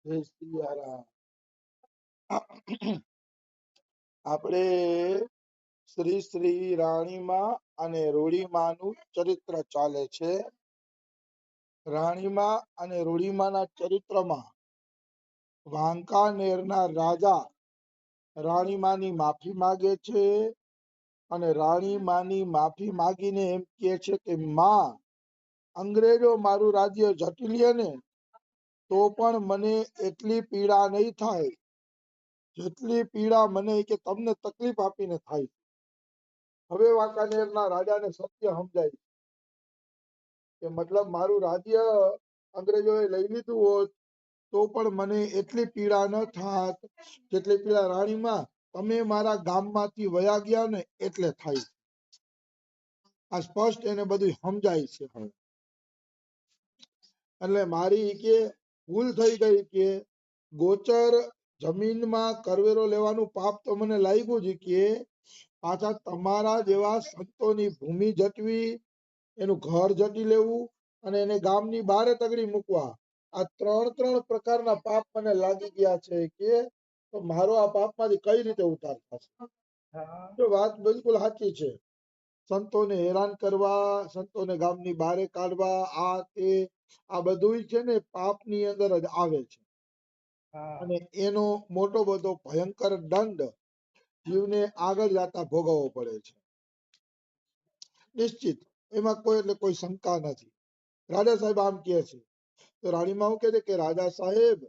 જય સિયારામ. આપણે શ્રી શ્રી રાણીમાં અને રૂડીમાનું ચરિત્ર ચાલે છે. રાણીમાં અને રૂડીમાના ચરિત્રમાં વાંકાનેરના રાજા રાણીમાની માફી માગે છે અને રાણીમાની માફી માગીને એમ કહે છે કે માં, અંગ્રેજો મારું રાજ્ય ઝડપી લે ને તો પણ મને એટલી પીડા નહીં થાય જેટલી પીડા મને કે તમને તકલીફ આપીને થાય. હવે વાંકાનેરના રાજાને સત્ય સમજાય કે મતલબ મારું રાજ્ય અંગ્રેજોએ લઈ લીધું હોત તો પણ મને એટલી પીડા ન થાત જેટલી પીડા રાણીમાં તમે મારા ગામમાંથી વયા ગયા ને એટલે થાય. આ સ્પષ્ટ એને બધું સમજાય છે. હવે એટલે મારી કે ભૂલ થઈ ગઈ કે ગોચર જમીનમાં કરવેરો લેવાનું પાપ તો મને લાગ્યું જ કે પાછા તમારા જેવા સંતોની ભૂમિ જટવી, એનું ઘર જટી લેવું અને એને ગામની બહાર તગડી મૂકવા, આ ત્રણ પ્રકારના પાપ મને લાગી ગયા છે કે તો મારો આ પાપમાંથી કઈ રીતે ઉતાર થશે. તો વાત બિલકુલ સાચી છે. સંતોને હેરાન કરવા, સંતોને ગામની બહાર કાઢવા, આ તે આ બધું છે ને પાપની અંદર જ આવે છે. અને એનો મોટો બધો ભયંકર દંડ જીવને આગળ જતા ભોગવવો પડે છે. નિશ્ચિત, એમાં કોઈ એટલે કોઈ શંકા નથી. રાજા સાહેબ આમ કહે છે તો રાણીમાં શું કહે છે કે રાજા સાહેબ,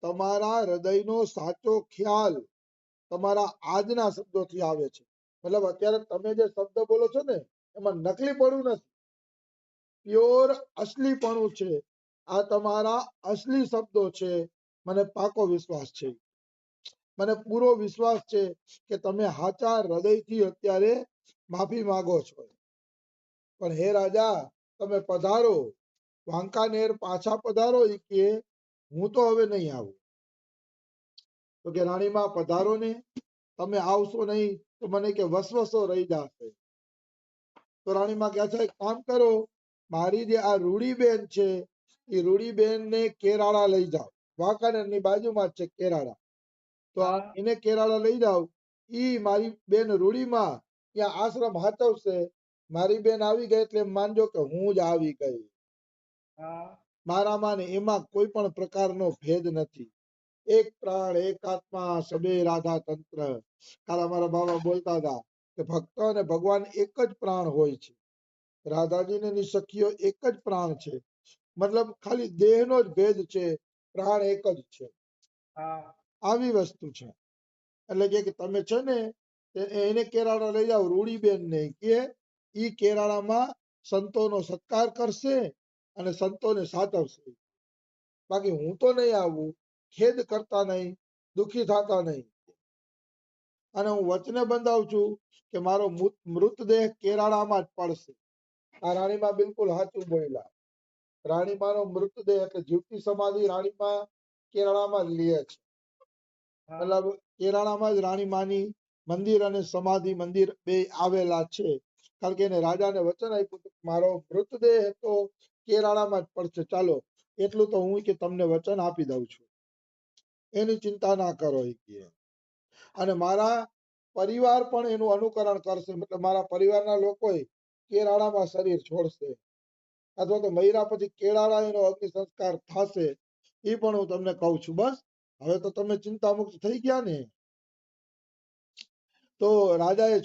તમારા હૃદયનો સાચો ખ્યાલ તમારા આજના શબ્દોથી આવે છે. મતલબ અત્યારે તમે જે શબ્દ બોલો છો ને એમાં નકલીપણું નથી, પ્યોર અસલીપણું છે. આ તમારા અસલી શબ્દો છે. મને પાકો વિશ્વાસ છે, મને પૂરો વિશ્વાસ છે કે તમે સાચા હૃદયથી અત્યારે માફી માંગો છો. પણ હે રાજા, તમે પધારો, વાંકાનેર પાછા પધારો. કે હું તો હવે નહીં આવું. તો કે રાણીમાં પધારો ને, તમે આવશો નહીં તો મને કે વસવસો રહી જશે. તો રાણીમાં કહે છે કામ કરો, મારી જે આ રૂડીબેન છે એ રૂડીબેન ને કેરાળા લઈ જાઓ. વાંકાનેર ની બાજુમાં જ છે કેરાળા. તો એને કેરાળા લઈ જાઓ. ઈ મારી બેન રૂડીમાં ત્યાં આશ્રમ હાચવશે. મારી બેન આવી ગઈ એટલે માનજો કે હું જ આવી ગઈ. મારામાં ને એમાં કોઈ પણ પ્રકારનો ભેદ નથી. એક પ્રાણ એક આત્મા સબે રાધા તંત્ર. કાલ અમારા બાબા બોલતા હતા કે ભક્ત અને ભગવાન એક જ પ્રાણ હોય છે. રાધાજી ને એની સખીઓ એક જ પ્રાણ છે. મતલબ ખાલી દેહનો જ ભેદ છે, પ્રાણ એક જ છે. આવી વસ્તુ છે. એટલે કે તમે છે ને એને કેરાળા લઈ જાઓ, રૂડીબેન ને કે ઈ કેરાળામાં સંતોનો સત્કાર કરશે અને સંતોને સાચવશે. બાકી હું તો નહીં આવું. ખેદ કરતા નહીં, દુઃખી થતા નહીં. અને હું વચને બંધાવું છું કે મારો મૃતદેહ કેરાળામાં જ પડશે. આ રાણીમાં બિલકુલ સાચું બોલ્યા. રાણીમાનો મૃતદેહ એટલે જીવતી સમાધિ રાણીમાં કેરાળામાં જ લે છે. મતલબ કેરાળામાં જ રાણીમાની મંદિર અને સમાધિ મંદિર બે આવેલા છે. કારણ કે એને રાજાને વચન આપ્યું કે મારો મૃતદેહ તો કેરાળામાં જ પડશે. ચાલો એટલું તો હું કે તમને વચન આપી દઉં છું, એની ચિંતા ના કરો. અને મારા પરિવાર પણ એનું અનુકરણ કરશે. મતલબ મારા પરિવારના લોકો કેરાળામાં શરીર છોડશે અથવા તો મહિના પછી કેરાળા એનો અગ્નિ સંસ્કાર થશે. એ પણ હું તમને કહું છું. બસ હવે તો તમે ચિંતા મુક્ત થઈ ગયા ને. તો રાજાએ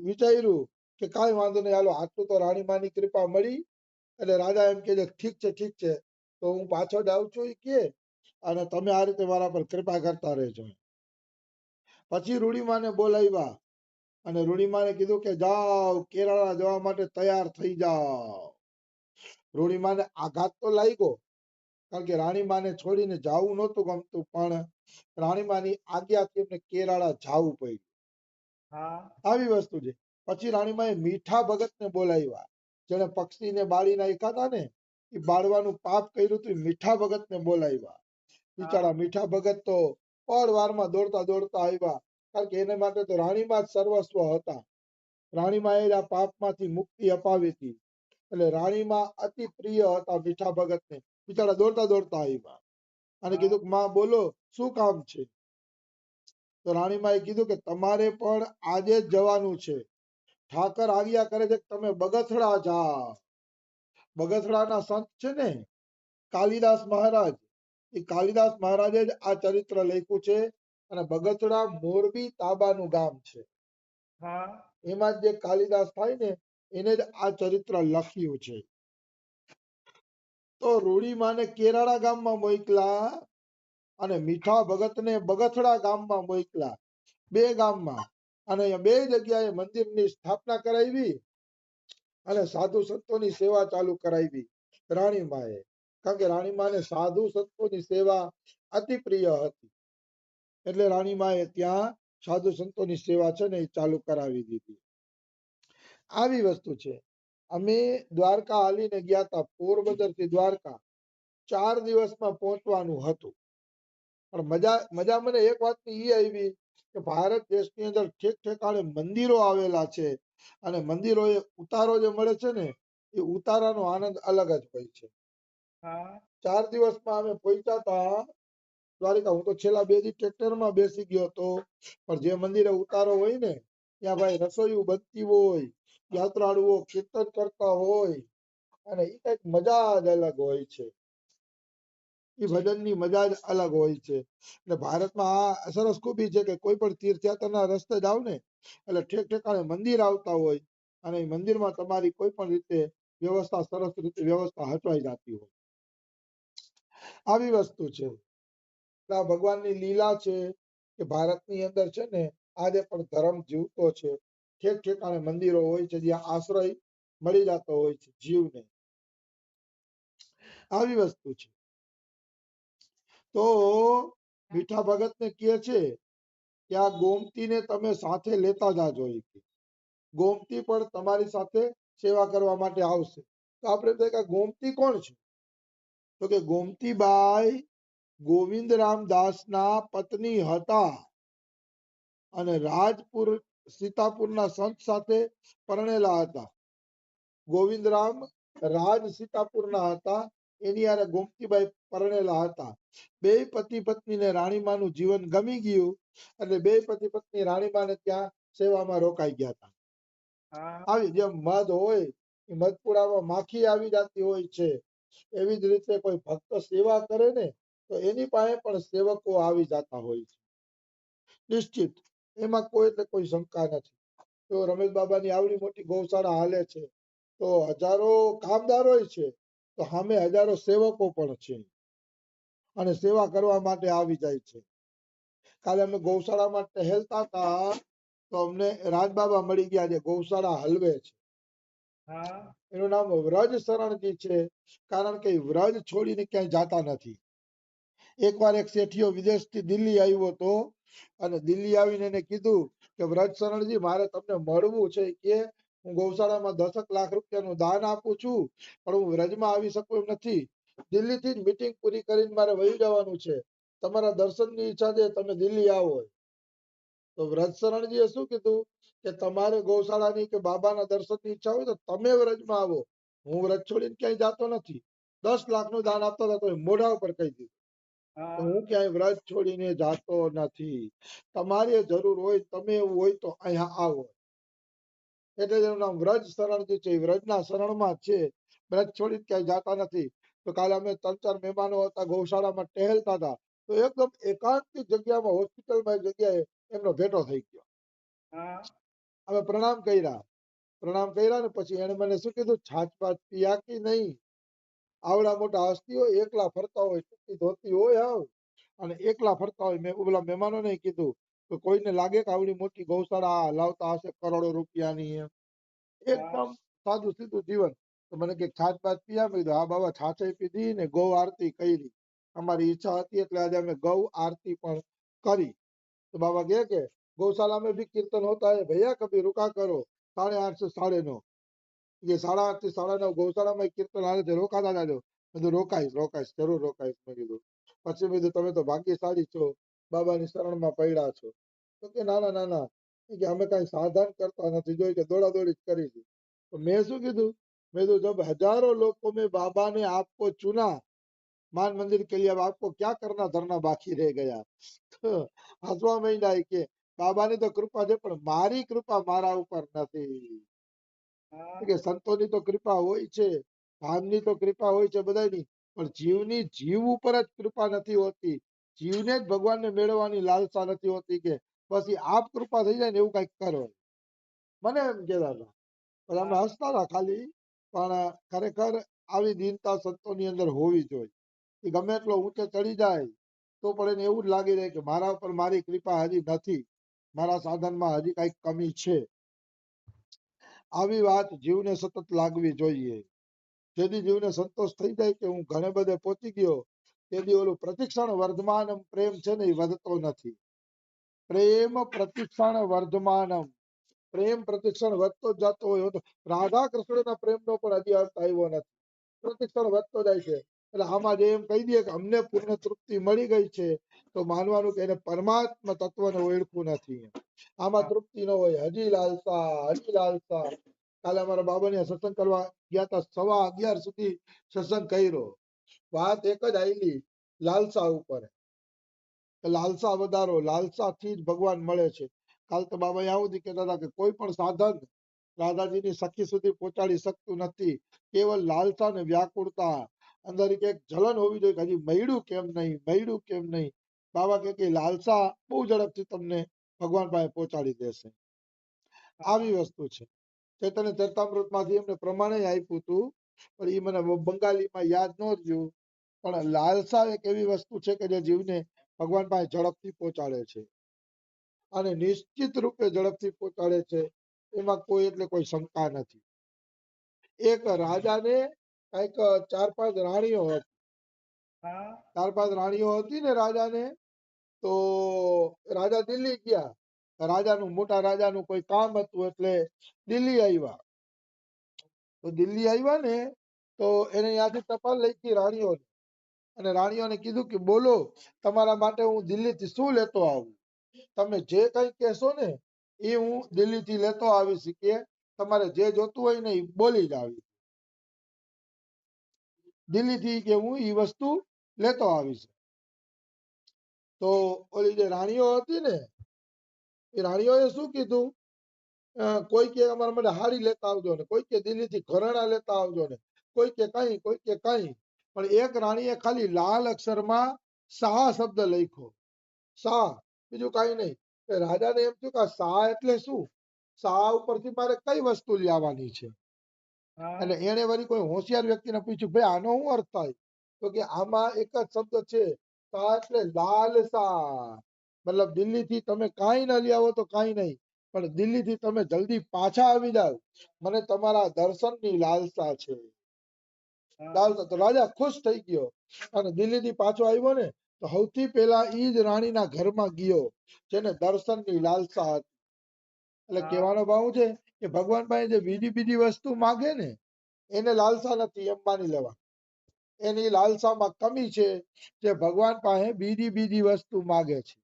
વિચાર્યું કે કાંઈ વાંધો નહીં, હાલો આટલું તો રાણીમાની કૃપા મળી. એટલે રાજા એમ કે ઠીક છે તો હું પાછો જ આવું છું કે અને તમે આ રીતે મારા પર કૃપા કરતા રહેજો. પછી રૂડીમાને બોલાવ્યા અને રૂડીમાને કીધું કે જાઓ કેરાળા જવા માટે તૈયાર થઈ જાઓ. રૂડીમાને આઘાત તો લાગ્યો, કારણ કે રાણીમાને છોડીને જાવું નહોતું ગમતું, પણ રાણીમાની આજ્ઞાથી એમને કેરાળા જાવું પડ્યું. આવી વસ્તુ છે. પછી રાણીમાએ મીઠા ભગતને બોલાવ્યા, જેને પક્ષીને બાળી નાખ્યા હતા ને એ બાળવાનું પાપ કર્યું હતું. મીઠા ભગતને બોલાવ્યા. બિચારા મીઠા ભગત તો પળવારમાં દોડતા આવ્યા, કારણ કે એને માટે તો રાણીમાં જ સર્વસ્વ હતા. રાણીમાએ જ આ પાપમાંથી મુક્તિ અપાવી હતી. એટલે રાણીમાં અતિ પ્રિય હતા મીઠા ભગતને. બિચારા દોડતા દોડતા આવ્યા અને કીધું કે માં બોલો શું કામ છે? તો રાણીમાએ કીધું કે તમારે પણ આજે જ જવાનું છે. ઠાકર આવ્યા કરે છે કે તમે બગસરા જાઓ. બગસરાના સંત છે ને કાલિદાસ મહારાજ, એ કાલિદાસ મહારાજે જ આ ચરિત્ર લખ્યું છે અને બગસરા મોરબી તાબાનું ગામ છે. એમાં જે કાલિદાસ થાય ને એને જ આ ચરિત્ર લખ્યું છે. તો રૂડીમાને કેરાળા ગામમાં મોકલા અને મીઠા ભગતને બગસરા ગામમાં મોકલા, બે ગામમાં. અને બે જગ્યાએ મંદિરની સ્થાપના કરાવી અને સાધુ સંતોની સેવા ચાલુ કરાવી રાણીમાએ. કારણ કે રાણીમાને સાધુ સંતોની સેવા અતિ પ્રિય હતી એટલે રાણીમાએ ત્યાં સાધુ સંતોની સેવા છે ને એ ચાલુ કરાવી દીધી. આવી વસ્તુ છે. અમે દ્વારકા હાલીને ગયા હતા, પોરબંદર થી દ્વારકા 4 દિવસમાં પહોંચવાનું હતું. પણ મજા મને એક વાતની ઈ આવી કે ભારત દેશની અંદર ઠેક ઠેકાણે મંદિરો આવેલા છે અને મંદિરો એ ઉતારો જે મળે છે ને એ ઉતારાનો આનંદ અલગ જ હોય છે. 4 દિવસમાં અમે પહોંચ્યા હતા દ્વારિકા. હું તો છેલ્લા 2 દી ટ્રેક્ટરમાં બેસી ગયો હતો, પણ જે મંદિરે ઉતારો હોય ને ત્યાં ભાઈ રસોઈ બનતી હોય, યાત્રાળુઓ કીર્તન કરતા હોય અને એ કઈક મજા જ અલગ હોય છે. એ ભજનની મજા જ અલગ હોય છે. એટલે ભારતમાં આ સરસ ખૂબી છે કે કોઈ પણ તીર્થયાત્રાના રસ્તે જાવ ને એટલે ઠેક ઠેકાણે મંદિર આવતા હોય અને એ મંદિરમાં તમારી કોઈ પણ રીતે વ્યવસ્થા સરસ રીતે વ્યવસ્થા હચવાઈ જતી હોય. આવી વસ્તુ છે. આ ભગવાનની લીલા છે કે ભારતની અંદર છે ને આજે પણ ધર્મ જીવતો છે. ઠેક ઠેકાણે મંદિરો હોય છે જ્યાં આશ્રય મળી જતો હોય છે જીવને. આવી વસ્તુ છે. તો મીઠા ભગતને કહે છે કે આ ગોમતીને તમે સાથે લેતા જાજો. ગોમતી પણ તમારી સાથે સેવા કરવા માટે આવશે. તો આપણે કે ગોમતી કોણ છે? તો કે ગોમતીબાઈ ગોવિંદરામ દાસના પત્ની હતા અને રાજપુર સીતાપુરના સંત સાથે પરણેલા હતા. ગોવિંદરામ રાજ સીતાપુરના હતા, એની હારે ગોમતીબાઈ પરણેલા હતા. બે પતિ પત્નીને રાણીમાનું જીવન ગમી ગયું એટલે બે પતિ પત્ની રાણીમાને ત્યાં સેવામાં રોકાઈ ગયા હતા. આવી જેમ મધ હોય એ મધપુડામાં માખી આવી જતી હોય છે, એવી જ રીતે કોઈ ભક્ત સેવા કરે ને તો એની પાસે પણ સેવકો આવી જતા હોય છે. નિશ્ચિત એમાં કોઈ શંકા નથી. તો રમેશ બાબાની આવડી મોટી ગૌશાળા હાલે છે તો હજારો કામદારો છે તો સામે હજારો સેવકો પણ છે અને સેવા કરવા માટે આવી જાય છે. કાલે અમે ગૌશાળામાં ટહેલતા હતા તો અમને રાજબાબા મળી ગયા જે ગૌશાળા હલવે છે. એનું નામ વ્રજ શરણજી છે, કારણ કે વ્રજ છોડીને ક્યાંય જાતા નથી. એકવાર એક શેઠિયો વિદેશથી દિલ્હી આવ્યો હતો અને દિલ્હી આવીને એને કીધું કે વ્રજ શરણજી મારે તમને મળવું છે કે હું ગૌશાળામાં 10 લાખ રૂપિયાનું દાન આપું છું પણ હું વ્રજમાં આવી શકું એમ નથી. દિલ્હીથી જ મીટિંગ પૂરી કરીને મારે વહી જવાનું છે. તમારા દર્શનની ઈચ્છા છે તમે દિલ્હી આવો. તો વ્રજ શરણજીએ શું કીધું કે તમારે ગૌશાળાની કે બાબાના દર્શનની ઈચ્છા હોય તો તમે વ્રજમાં આવો, હું વ્રજ છોડીને ક્યાંય જાતો નથી. 10 લાખનું દાન આપતા હતા તો મોઢા ઉપર કહી દીધું હું ક્યાંય વ્રજ છોડીને જાતો નથી. તમારે જરૂર હોય તમે એવું હોય તો અહીંયા આવો. એટલે એનું નામ વ્રજ શરણજી છે. વ્રજના શરણમાં છે, વ્રજ છોડીને ક્યાંય જાતા નથી. તો કાલે અમે 3-4 મહેમાનો હતા ગૌશાળામાં ટહેલતા હતા તો એકદમ એકાંતિક જગ્યામાં હોસ્પિટલમાં એક જગ્યાએ એમનો ભેટો થઈ ગયો. અમે પ્રણામ કર્યા ને પછી એને મને શું કીધું, છાછ પાછ પીયા કે નહીં? આવડા મોટા હસ્તીઓ એકલા ફરતા હોય, ટૂંકી ધોતી હોય હાવ અને એકલા ફરતા હોય. મેં ઓલા મહેમાનોને કીધું કે કોઈને લાગે કે આવડી મોટી ગૌશાળા લાવતા હશે કરોડો રૂપિયાની, એમ એકદમ સાદું સીધું જીવન. તો મને કે છાછ પાછ પીયા? મેં કીધું હા બાબા છાછે પીધી ને ગૌ આરતી કરી. અમારી ઈચ્છા હતી એટલે આજે અમે ગૌ આરતી પણ કરી. तो बाबा गया के गौशाला में भी कीर्तन होता है भैया, कभी रुका करो 8:30 से 9:30. ये 8:30 થી 9:30 ગૌશાળામાં કીર્તન હાલે છે, રોકાતા જાજો. મેં કીધું રોકાઈશ જરૂર રોકાઈશ. મેં કીધું પછી મેં કીધું તમે તો ભાગ્યશાળી છો, બાબાની શરણમાં પડ્યા છો. તો કે ના કે અમે કઈ સાધન કરતા નથી, જોઈ કે દોડા દોડી જ કરી છે. તો મેં શું કીધું, મેં કીધું જબ હજારો લોકો મેં बाबा ने आपको चुना मान मंदिर के लिए अब आपको क्या करना धरना बाकी रह गया તો હસવા માંડ્યા કે બાબાની તો કૃપા છે પણ મારી કૃપા મારા ઉપર નથી કે સંતોની તો કૃપા હોય છે ભાગની તો કૃપા હોય છે બધાની પણ જીવની જીવ ઉપર જ કૃપા નથી હોતી જીવને જ ભગવાનને મેળવવાની લાલસા નથી હોતી કે પછી આપ કૃપા થઈ જાય ને એવું કઈક કરો મને એમ કહેતા હતા પણ અમે હસતા હતા ખાલી પણ ખરેખર આવી દીનતા સંતોની અંદર હોવી જોઈએ એ ગમે એટલો ઊંચે ચડી જાય તો પણ એને એવું જ લાગી રહે કે મારા ઉપર મારી કૃપા હજી નથી મારા સાધનમાં હજી કઈક કમી છે આવી વાત જીવને સતત લાગવી જોઈએ જેથી જીવને સંતોષ થઈ જાય કે હું ઘણે બધે પહોંચી ગયો તેથી ઓલું પ્રતિક્ષણ વર્ધમાનમ પ્રેમ છે ને એ વધતો નથી પ્રેમ પ્રતિક્ષણ વર્ધમાનમ પ્રેમ પ્રતિક્ષણ વધતો જ જતો હોય તો રાધા કૃષ્ણના પ્રેમનો પણ હજી અર્થ આવ્યો નથી પ્રતિક્ષણ વધતો જાય છે એટલે આમાં જે એમ કહી દઈએ કે અમને પૂર્ણ તૃપ્તિ મળી ગઈ છે તો માનવાનું કે એને પરમાત્મા તત્વને ઓળખવું નથી આમાં તૃપ્તિ ન હોય હજી લાલસા કાલે અમારા બાબાને સત્સંગ કરવા ગયા હતા 11:15 સુધી સત્સંગ કર્યો વાત એક જ આવેલી લાલસા ઉપર લાલસા વધારો લાલસાથી જ ભગવાન મળે છે કાલ તો બાબા આવું જ કહેતા હતા કે કોઈ પણ સાધન રાધાજીની સખી સુધી પહોંચાડી શકતું નથી કેવલ લાલસા ને વ્યાકુળતા અંદર એક જલન હોવી જોઈએ કે હજી મળ્યું કેમ નહીં બાબા કે લાલસા બહુ ઝડપથી તમને ભગવાન પાસે પહોંચાડી દેશે આવી વસ્તુ છે ચૈતન્ય ચરિતામૃત માંથી એમને પ્રમાણે આપ્યું હતું પણ એ મને બંગાળીમાં યાદ ન રહ્યું પણ લાલસા એક એવી વસ્તુ છે કે જે જીવને ભગવાન પાસે ઝડપથી પહોંચાડે છે અને નિશ્ચિત રૂપે ઝડપથી પહોંચાડે છે એમાં કોઈ એટલે કોઈ શંકા નથી એક રાજાને કઈક 4-5 રાણીઓ હતી 4-5 રાણીઓ હતી ને રાજાને તો રાજા દિલ્હી ગયા મોટા રાજાનું કોઈ કામ હતું એટલે દિલ્હી આવ્યા તો દિલ્હી આવ્યા ને તો એને ત્યાંથી ટપાલ લખી રાણીઓને અને રાણીઓને કીધું કે બોલો તમારા માટે હું દિલ્હીથી શું લેતો આવું તમે જે કઈ કહેશો ને એ હું દિલ્હીથી લેતો આવી શકીએ તમારે જે જોતું હોય ને એ બોલી જ આવી દિલ્હીથી કે હું એ વસ્તુ લેતો આવીશ તો ઓલી જે રાણીઓ હતી ને એ રાણીઓએ શું કીધું કોઈ કે અમારા માટે હાડી લેતા આવજો ને કોઈ કે દિલ્હીથી ઘરેણા લેતા આવજો ને કોઈ કે કઈ પણ એક રાણીએ ખાલી લાલ અક્ષરમાં શાહ શબ્દ લખ્યો શાહ બીજું કઈ નહીં રાજાને એમ થયું કે શાહ એટલે શું શાહ ઉપરથી મારે કઈ વસ્તુ લાવવાની છે એટલે એને વળી કોઈ હોશિયાર વ્યક્તિને પૂછ્યું ભાઈ આનો શું અર્થ થાય તો કે આમાં એક જ શબ્દ છે શાહ એટલે લાલસા મતલબ દિલ્હીથી તમે કાંઈ ન લઈ આવો તો કાંઈ નહીં પણ દિલ્હીથી તમે જલ્દી પાછા આવી જાવ મને તમારા દર્શનની લાલસા છે લાલસા તો રાજા ખુશ થઈ ગયો અને દિલ્હીથી પાછો આવ્યો ને તો સૌથી પહેલા ઈ જ રાણીના ઘરમાં ગયો જેને દર્શનની લાલસા હતી એટલે કહેવાનો ભાવ છે કે ભગવાન પાસે જે બીજી વસ્તુ માગે ને એને લાલસા નથી એમ માની લેવા એની લાલસામાં કમી છે જે ભગવાન પાસે બીજી વસ્તુ માગે છે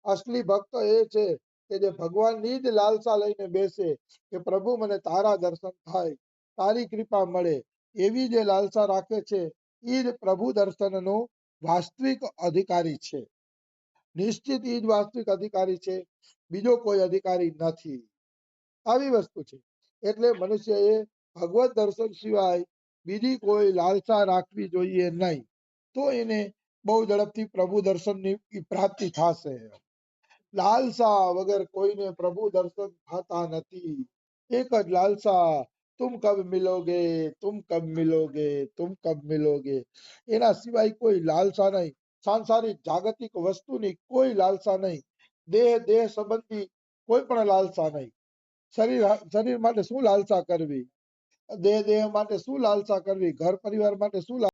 અસલી ભક્ત એ છે કે જે ભગવાનની જ લાલસા લઈને બેસે કે પ્રભુ મને તારા દર્શન થાય તારી કૃપા મળે એવી જે લાલસા રાખે છે એ જ પ્રભુ દર્શનનો વાસ્તવિક અધિકારી છે નિશ્ચિત એ જ વાસ્તવિક અધિકારી છે બીજો કોઈ અધિકારી નથી આવી વસ્તુ છે એટલે મનુષ્યએ ભગવત દર્શન સિવાય બીજી કોઈ લાલસા રાખવી જોઈએ નહીં તો એને બહુ ઝડપથી પ્રભુ દર્શનની પ્રાપ્તિ થશે લાલસા વગર કોઈને પ્રભુ દર્શન થતા નથી એક જ લાલસા તુમ કબ મિલોગે તુમ કબ મિલોગે એના સિવાય કોઈ લાલસા નહીં સાંસારિક જાગતિક વસ્તુની કોઈ લાલસા નહીં દેહ સંબંધી કોઈ પણ લાલસા નહીં શરીર માટે શું લાલસા કરવી દેહ માટે શું લાલસા કરવી ઘર પરિવાર માટે શું